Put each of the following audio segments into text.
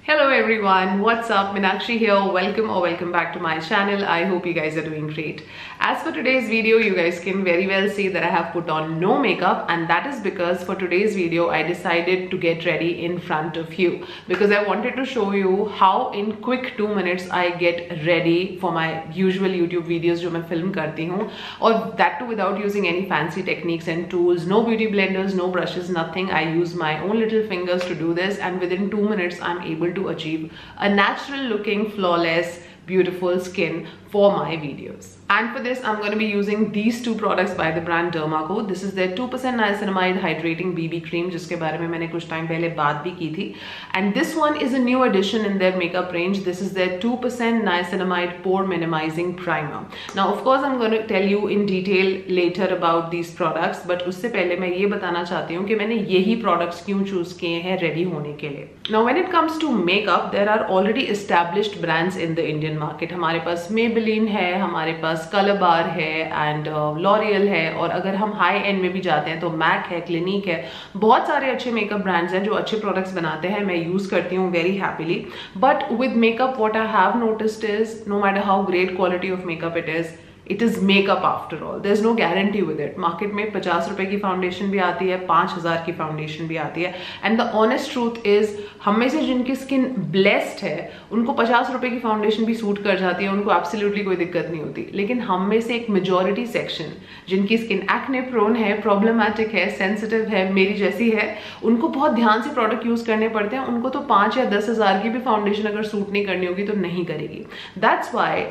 Hello everyone, what's up? Meenakshi here. Welcome back to my channel. I hope you guys are doing great. As for today's video, you guys can very well see that I have put on no makeup, and that is because for today's video I decided to get ready in front of you because I wanted to show you how in quick 2 minutes I get ready for my usual YouTube videos जो मैं film करती हूँ, और that too without using any fancy techniques and tools, no beauty blenders, no brushes, nothing. I use my own little fingers to do this, and within 2 minutes I'm able to achieve a natural looking, flawless, beautiful skin for my videos. And for this I'm going to be using these two products by the brand Dermaco. This is their 2% niacinamide hydrating BB cream जिसके बारे में मैंने कुछ time पहले बात भी की थी, and this one is a new addition in their makeup range. This is their 2% niacinamide pore minimizing primer. Now of course I'm going to tell you in detail later about these products, but उससे पहले मैं ये बताना चाहती हूँ कि मैंने यही products क्यों choose किए हैं ready होने के लिए. Now when it comes to makeup, there are already established brands in the Indian market. हमारे पास Maybelline है, हमारे पास Color Bar है एंड L'Oreal है, और अगर हम हाई एंड में भी जाते हैं तो MAC है, Clinique है. बहुत सारे अच्छे मेकअप ब्रांड्स हैं जो अच्छे प्रोडक्ट्स बनाते हैं. मैं यूज करती हूँ very happily. But with makeup what I have noticed is no matter how great quality of makeup it is, it is makeup after all. There's no guarantee with it. Market में 50 रुपए की foundation भी आती है, 5000 की foundation भी आती है, and the honest truth is हम में से जिनकी स्किन ब्लेस्ड है उनको 50 रुपए की फाउंडेशन भी सूट कर जाती है, उनको एब्सोल्युटली कोई दिक्कत नहीं होती. लेकिन हम में से एक मेजॉरिटी सेक्शन जिनकी स्किन एक्ने प्रोन है, प्रॉब्लमैटिक है, सेंसिटिव है, मेरी जैसी है, उनको बहुत ध्यान से प्रोडक्ट यूज करने पड़ते हैं. उनको तो 5 या 10 हज़ार की भी फाउंडेशन अगर सूट नहीं करनी होगी तो नहीं करेगी. That's why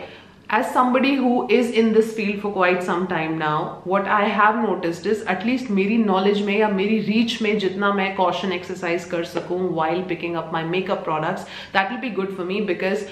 as somebody who is in this field for quite some time now, what I have noticed is at least मेरी knowledge में या मेरी reach में जितना मैं caution exercise कर सकूँ while picking up my makeup products, that will be good for me because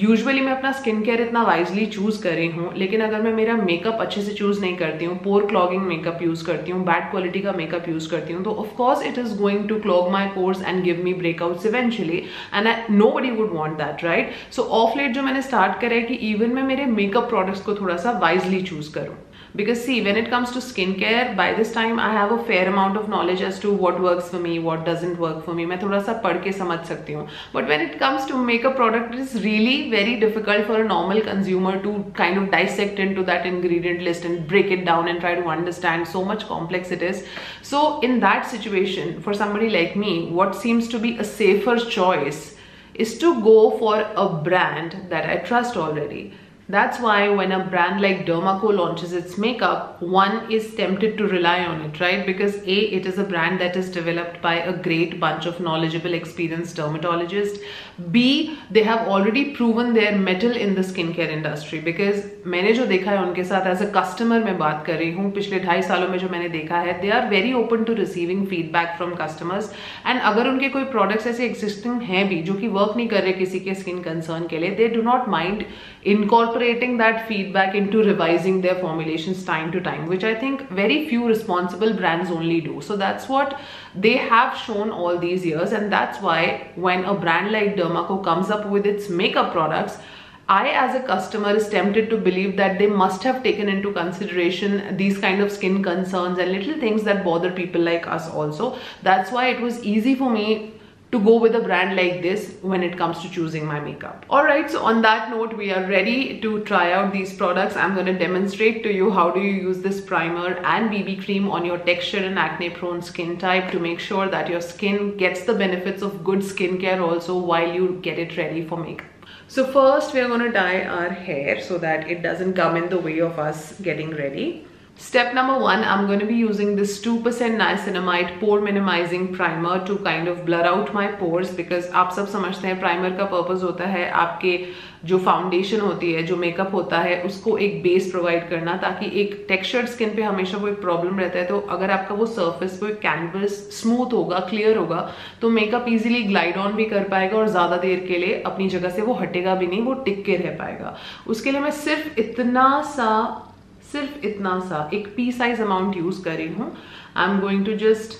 usually मैं अपना skin care इतना wisely choose कर रही हूँ, लेकिन अगर मैं मेरा makeup अच्छे से choose नहीं करती हूँ, pore clogging makeup use करती हूँ, bad quality का makeup use करती हूँ, तो of course it is going to clog my pores and give me breakouts eventually, and nobody would want that, right? So off late जो मैंने start करा है कि even मैं मेरे मेकअप प्रोडक्ट्स को थोड़ा सा वाइजली चूज करूं, because see when it comes to skincare, by this time I have a fair amount of knowledge as to what works for me, what doesn't work for me. मैं थोड़ा सा पढ़ के समझ सकती हूँ. But when it comes to makeup product, it is really very difficult for a normal consumer to kind of dissect into that ingredient list and break it down and try to understand. So much complex it is. So in that situation, for somebody like me, what seems to be a safer choice is to go for a brand that I trust already. That's why when a brand like Dermaco launches its makeup, one is tempted to rely on it, right? Because A, it is a brand that is developed by a great bunch of knowledgeable, experienced dermatologists. B, they have already proven their mettle in the skincare industry. Because मैंने जो देखा है उनके साथ as a customer मैं बात कर रही हूँ, पिछले 2.5 सालों में जो मैंने देखा है, they are very open to receiving feedback from customers. And अगर उनके कोई products ऐसे existing हैं भी जो कि work नहीं कर रहे किसी के skin concern के लिए, they do not mind incorporating that feedback into revising their formulations time to time, which I think very few responsible brands only do. So that's what they have shown all these years, and that's why when a brand like Dermaco comes up with its makeup products, I as a customer is tempted to believe that they must have taken into consideration these kind of skin concerns and little things that bother people like us also. That's why it was easy for me to go with a brand like this when it comes to choosing my makeup. Alright, so on that note, we are ready to try out these products. I'm going to demonstrate to you how do you use this primer and BB cream on your texture and acne prone skin type to make sure that your skin gets the benefits of good skincare also while you get it ready for makeup. So first we are going to dye our hair so that it doesn't come in the way of us getting ready. Step number 1, I'm going to be using this 2% niacinamide pore minimizing primer to kind of blur out my pores, because आप सब समझते हैं primer का purpose होता है आपके जो foundation होती है, जो मेकअप होता है, उसको एक बेस प्रोवाइड करना, ताकि एक टेक्सचर्ड स्किन पे हमेशा कोई प्रॉब्लम रहता है तो अगर आपका वो सरफेस वो कैनवस स्मूथ होगा, क्लियर होगा, तो मेकअप इजीली ग्लाइड ऑन भी कर पाएगा और ज़्यादा देर के लिए अपनी जगह से वो हटेगा भी नहीं, वो टिक के रह पाएगा. उसके लिए मैं सिर्फ इतना सा एक पी साइज अमाउंट यूज कर रही हूँ. I am going to just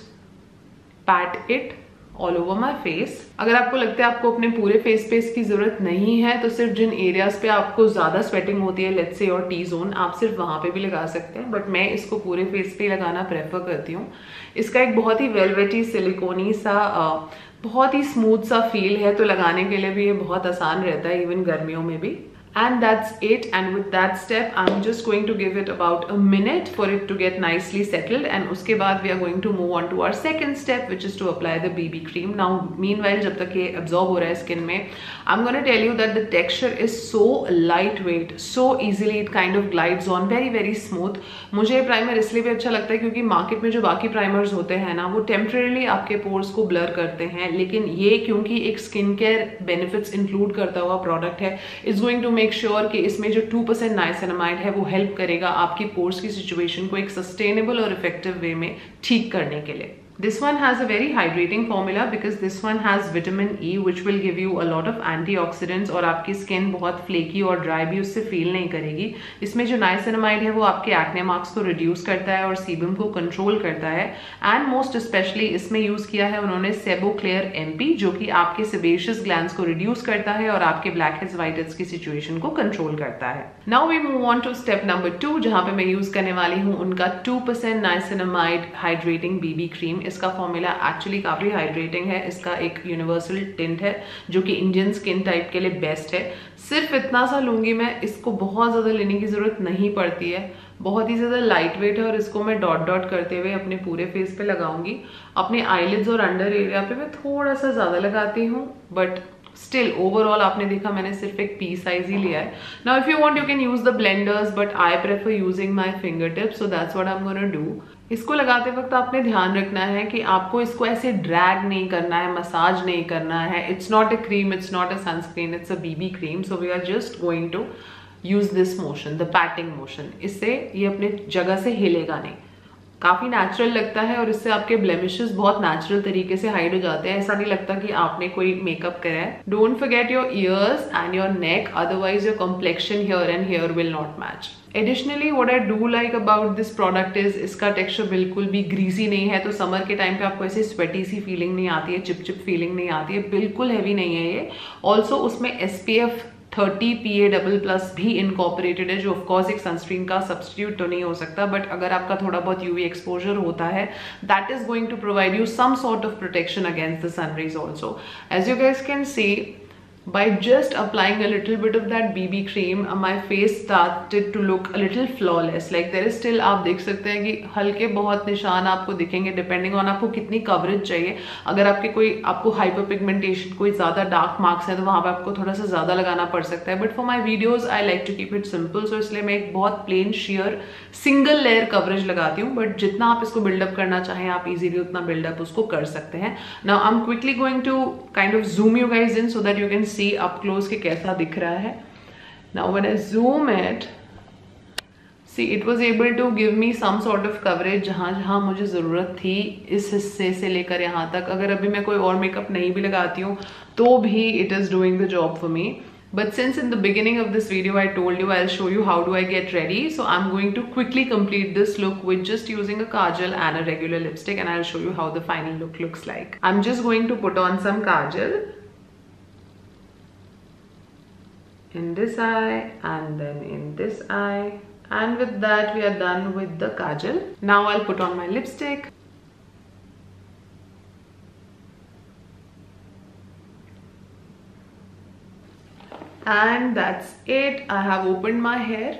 pat it all over my face. अगर आपको लगता है आपको अपने पूरे फेस पे इसकी जरूरत नहीं है तो सिर्फ जिन एरियाज पे आपको ज्यादा स्वेटिंग होती है, लेट्स से और टी जोन, आप सिर्फ वहां पे भी लगा सकते हैं, बट मैं इसको पूरे फेस पे लगाना प्रेफर करती हूँ. इसका एक बहुत ही वेलवेटी सिलिकॉनी सा बहुत ही स्मूथ सा फील है, तो लगाने के लिए भी ये बहुत आसान रहता है, इवन गर्मियों में भी. And that's it. And with that step, I'm just going to give it about a minute for it to get nicely settled. And उसके बाद we are going to move on to our second step, which is to apply the BB cream. Now, meanwhile, जब तक ये absorb हो रहा है skin में, I'm going to tell you that the texture is so lightweight, so easily it kind of glides on, very very smooth. मुझे ये primer इसलिए भी अच्छा लगता है क्योंकि मार्केट में जो बाकी प्राइमर्स होते हैं ना, वो टेम्परेली आपके पोर्स को ब्लर करते हैं, लेकिन ये क्योंकि एक स्किन केयर बेनिफिट्स इंक्लूड करता हुआ प्रोडक्ट है, is going to make sure कि इसमें जो 2% नाइसिनामाइड है वो हेल्प करेगा आपकी पोर्स की सिचुएशन को एक सस्टेनेबल और इफेक्टिव वे में ठीक करने के लिए. This one has a very hydrating formula because this one has vitamin E which will give you a lot of antioxidants और आपकी स्किन बहुत फ्लेकी और ड्राई भी उससे फील नहीं करेगी. इसमें जो नाइसिनामाइड है वो आपके एक्ने मार्क्स को रिड्यूस करता है और सीबम को कंट्रोल करता है. एंड मोस्ट स्पेशली इसमें यूज किया है उन्होंने सेबोक्लेयर MP जो कि आपके सेबेशियस ग्लैंड्स को रिड्यूस करता है और आपके ब्लैक हेड्स व्हाइट हेड्स की सिचुएशन को कंट्रोल करता है. Now we move on to step number 2 जहां पे मैं यूज करने वाली हूँ उनका 2% नाइसिनामाइड हाइड्रेटिंग BB क्रीम. इसका फॉर्मूला एक्चुअली काफी हाइड्रेटिंग है. इसका एक यूनिवर्सल टिंट है जो कि इंडियन स्किन टाइप के लिए बेस्ट है. सिर्फ इतना सा लूंगी मैं, इसको बहुत ज्यादा लेने की जरूरत नहीं पड़ती है, बहुत ही ज्यादा लाइट वेट है और इसको मैं डॉट डॉट करते हुए अपने पूरे फेस पे लगाऊंगी. अपने आईलिड्स और अंडर एरिया पे मैं थोड़ा सा ज्यादा लगाती हूँ, बट स्टिल ओवरऑल आपने देखा मैंने सिर्फ एक पी साइज ही लिया है. Now if you want you can use the blenders, but I prefer using my finger tips, so that's what I am gonna do. इसको लगाते वक्त आपने ध्यान रखना है कि आपको इसको ऐसे ड्रैग नहीं करना है, मसाज नहीं करना है. It's not a cream, it's not a sunscreen, it's a BB cream. So we are just going to use this motion, the patting motion. इससे ये अपने जगह से हिलेगा नहीं. काफी नेचुरल लगता है और इससे आपके ब्लेमिशेस बहुत नेचुरल तरीके से हाइड हो जाते हैं. ऐसा नहीं लगता कि आपने कोई मेकअप करा है. Don't forget your ears and your neck, otherwise your complexion here and here will not match. Additionally what I do like about this product is इसका टेक्सचर बिल्कुल भी ग्रीसी नहीं है, तो समर के टाइम पे आपको ऐसे स्वेटी सी फीलिंग नहीं आती है, चिपचिप फीलिंग नहीं आती है. बिल्कुल हैवी नहीं है ये. ऑल्सो उसमें SPF 30 PA++ भी इनकॉर्पोरेटेड है, जो ऑफकोर्स एक सनस्क्रीन का सब्स्टिट्यूट तो नहीं हो सकता, बट अगर आपका थोड़ा बहुत UV एक्सपोजर होता है, that is going to provide you some sort of protection against the sun rays also. As you guys can see, by just applying a little bit of that BB cream, my face started to look a little flawless. Like there is still, आप देख सकते हैं कि हल्के बहुत निशान आपको दिखेंगे डिपेंडिंग ऑन आपको कितनी कवरेज चाहिए. अगर आपको हाइपर पिगमेंटेशन, कोई ज्यादा डार्क मार्क्स है तो वहां पे आपको थोड़ा सा ज्यादा लगाना पड़ सकता है. But for my videos I like to keep it simple, so इसलिए मैं एक बहुत plain sheer single layer coverage लगाती हूँ. बट जितना आप इसको बिल्डअप करना चाहें आप इजीली उतना बिल्डअप उसको कर सकते हैं. Now I am quickly going to kind of zoom you guys in so that you can see up close के कैसा दिख रहा है. Now when I zoom it, see it was able to give me some sort of coverage जहां जहां मुझे जरूरत थी, इस हिस्से से लेकर यहां तक. अगर अभी मैं कोई और मेकअप नहीं भी लगाती हूँ तो भी it is doing the job for me. But since in the beginning of this video I told you I'll show you how do I get ready, so I'm going to quickly complete this look with just using a kajal and a regular lipstick, and I'll show you how the final look looks like. I'm just going to put on some kajal in this eye and then in this eye, and with that we are done with the kajal. Now I'll put on my lipstick. And that's it. I have opened my hair,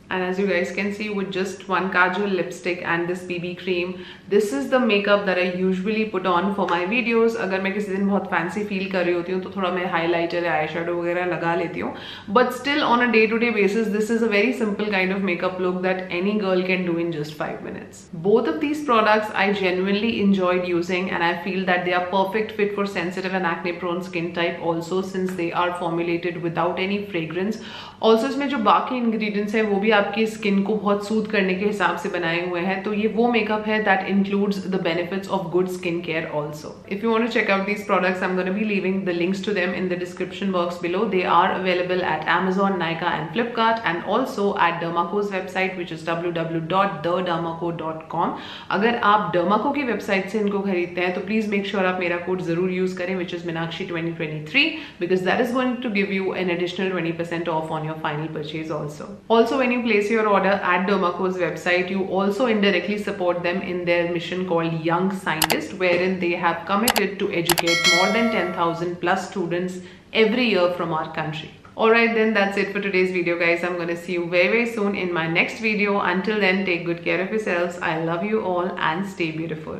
and as you guys can see, with just one kajal, lipstick and this BB cream, this is the makeup that I usually put on for my videos. अगर मैं किसी दिन बहुत fancy feel कर रही होती हूँ तो थोड़ा मैं highlighter या eyeshadow वगैरह लगा लेती हूँ. But still on a day-to-day basis, this is a very simple kind of makeup look that any girl can do in just 5 minutes. Both of these products I genuinely enjoyed using, and I feel that they are perfect fit for sensitive and acne-prone skin type also, since they are formulated without any fragrance. Also इसमें जो बाकी ingredients हैं वो भी आपकी skin को बहुत सूद करने के हिसाब से बनाए हुए हैं. तो ये वो मेकअप है that includes the benefits of good skincare also. If you want to check out these products, I'm going to be leaving the links to them in the description box below. They are available at Amazon, Nykaa and Flipkart, and also at Dermaco's website, which is www.thedermaco.com. अगर आप Dermaco की website से इनको खरीदते हैं तो please make sure आप मेरा कोड जरूर यूज करें, which is Minakshi 2023, because that is going to give you an additional 20% off on your final purchase also. Also, when you place your order at Dermaco's website, you also indirectly support them in their mission called Young Scientist, wherein they have committed to educate more than 10,000 plus students every year from our country. Alright then, that's it for today's video guys. I'm gonna see you very soon in my next video. Until then, take good care of yourselves. I love you all and stay beautiful.